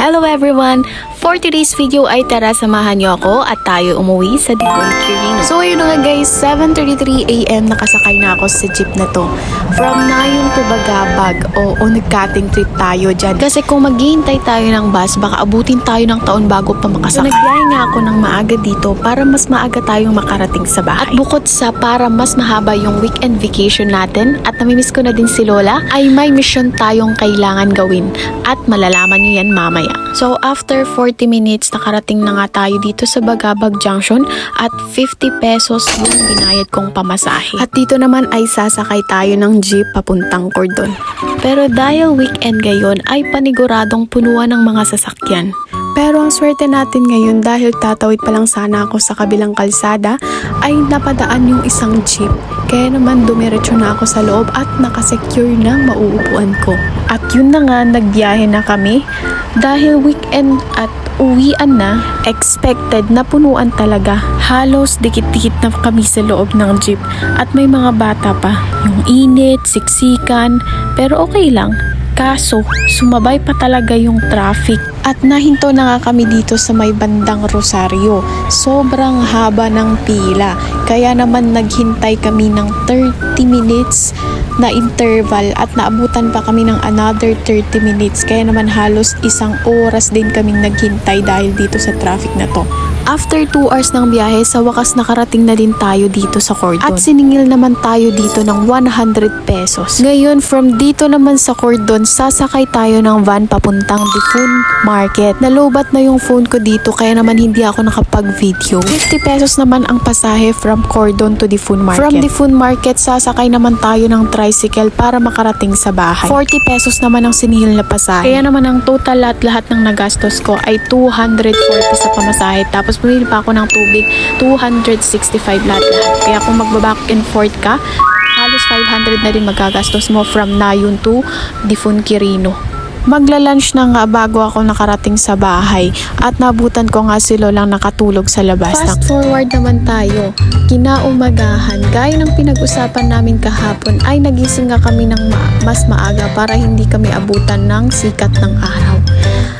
Hello everyone! For today's video ay tara samahan niyo ako at tayo umuwi sa Dipon Quirino. So ayun na nga guys, 7:33 AM nakasakay na ako sa jeep na to. From Nayon to Bagabag. Oo, nag-cutting trip tayo dyan. Kasi kung maghihintay tayo ng bus, baka abutin tayo ng taon bago pa makasakay. So nagbiyahe nga ako ng maaga dito para mas maaga tayong makarating sa bahay. At bukod sa para mas mahaba yung weekend vacation natin at namimiss ko na din si Lola, ay may mission tayong kailangan gawin at malalaman niyo yan mamaya. So after 40 minutes, nakarating na nga tayo dito sa Bagabag Junction at 50 pesos yung binayad kong pamasahe. At dito naman ay sasakay tayo ng jeep papuntang Cordon. Pero dahil weekend ngayon ay paniguradong punuan ng mga sasakyan. Pero ang swerte natin ngayon dahil tatawid pa lang sana ako sa kabilang kalsada ay napadaan yung isang jeep. Kaya naman dumiretso na ako sa loob at nakasecure na mauupuan ko. At yun na nga, nagbiyahe na kami. Dahil weekend at uwian na, expected na punuan talaga. Halos dikit-dikit na kami sa loob ng jeep. At may mga bata pa. Yung init, siksikan, pero okay lang. Kaso, sumabay pa talaga yung traffic. At nahinto na nga kami dito sa may bandang Rosario. Sobrang haba ng pila. Kaya naman naghintay kami ng 30 minutes na interval at naabutan pa kami ng another 30 minutes. Kaya naman halos isang oras din kaming naghintay dahil dito sa traffic na to. After 2 hours ng biyahe, sa wakas nakarating na din tayo dito sa Cordon. At siningil naman tayo dito ng 100 pesos. Ngayon, from dito naman sa Cordon, sasakay tayo ng van papuntang Dipon Market. Nalobat na yung phone ko dito kaya naman hindi ako nakapag-video. 50 pesos naman ang pasahe from Cordon to Dipon Market. From Dipon Market, sasakay naman tayo ng tricycle para makarating sa bahay. 40 pesos naman ang siningil na pasahe. Kaya naman ang total lahat ng nagastos ko ay 240 sa pamasahe. Tapos bumili pa ako ng tubig, 265 lahat. Kaya kung magbaback and forth ka, halos 500 na din magagastos mo from Nayon to Dipon Quirino. Magla-lunch na nga bago ako nakarating sa bahay at nabutan ko nga si Lolang nakatulog sa labas. Fast forward naman tayo. Kinaumagahan, gaya ng pinag-usapan namin kahapon ay nagising nga kami ng mas maaga para hindi kami abutan ng sikat ng araw.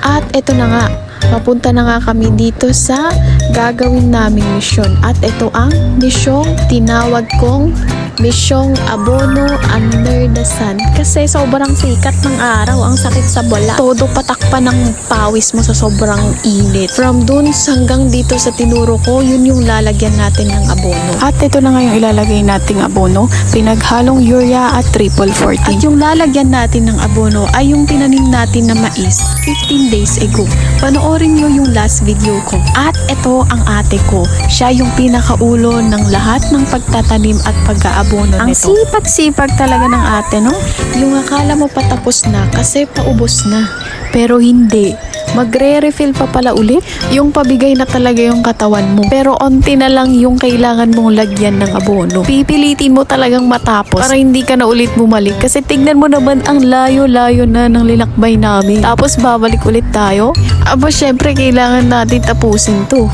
At eto na nga, papunta na nga kami dito sa gagawin naming misyon. At ito ang misyong tinawag kong misyong abono under the sun. Kasi sobrang sikat ng araw, ang sakit sa bala. Todo patakpan ng pawis mo sa sobrang init. From dun hanggang dito sa tinuro ko, yun yung lalagyan natin ng abono. At ito na nga yung ilalagay nating abono. Pinaghalong urea at triple 40. At yung lalagyan natin ng abono ay yung tinanim natin na mais 15 days ago. Panoorin nyo yung last video ko. At ito ang ate ko. Siya yung pinakaulo ng lahat ng pagtatanim at pag-aabono Ang nito. Sipag-sipag talaga ng ate, no? Yung akala mo patapos na kasi paubos na. Pero hindi. Magre-refill pa pala ulit. Yung pabigay na talaga yung katawan mo. Pero onti na lang yung kailangan mong lagyan ng abono. Pipilitin mo talagang matapos para hindi ka na ulit bumalik. Kasi tignan mo naman ang layo-layo na ng linakbay namin. Tapos babalik ulit tayo. Aba, syempre kailangan natin tapusin to.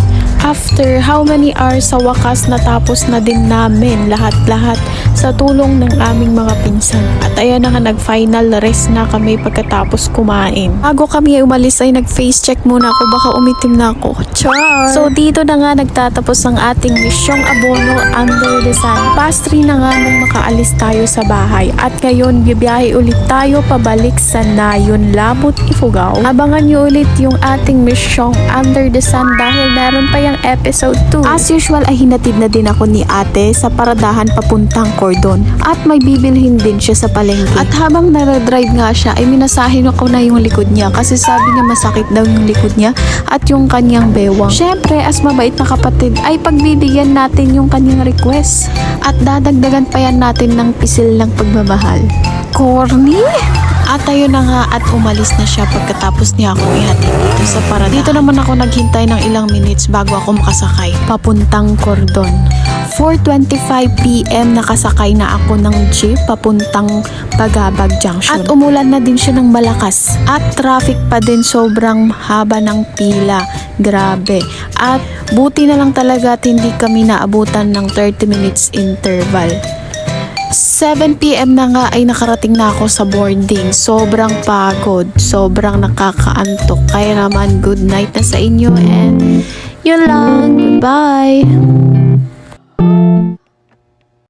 After how many hours, sa wakas natapos na din namin lahat-lahat sa tulong ng aming mga pinsan. At ayan na nga, nag-final rest na kami pagkatapos kumain. Bago kami umalis ay nag-face check muna ako, baka umitim na ako. Char! So dito na nga nagtatapos ang ating misyong abono under the sun. Past 3 na nga nung makaalis tayo sa bahay. At ngayon, bibiyahe ulit tayo pabalik sa Nayon, Lamut, Ifugao. Abangan nyo ulit yung ating misyong under the sun dahil meron pa yung episode 2. As usual ay hinatid na din ako ni ate sa paradahan papuntang Cordon at may bibilhin din siya sa palengke. At habang nara-drive nga siya ay minasahin ako na yung likod niya kasi sabi niya masakit daw yung likod niya at yung kanyang bewang. Syempre as mabait na kapatid ay pagbibigyan natin yung kanyang request at dadagdagan pa yan natin ng pisil ng pagmamahal. Corny! At ayun na nga at umalis na siya pagkatapos niya akong ihatid dito sa paradahan. Dito naman ako naghintay ng ilang minutes bago ako makasakay papuntang Cordon. 4:25 PM nakasakay na ako ng jeep papuntang Bagabag Junction. At umulan na din siya ng malakas. At traffic pa din, sobrang haba ng pila. Grabe. At buti na lang talaga at hindi kami naabutan ng 30 minutes interval. 7 PM na nga ay nakarating na ako sa boarding. Sobrang pagod, sobrang nakakaantok. Kaya naman good night na sa inyo and yun lang. Goodbye!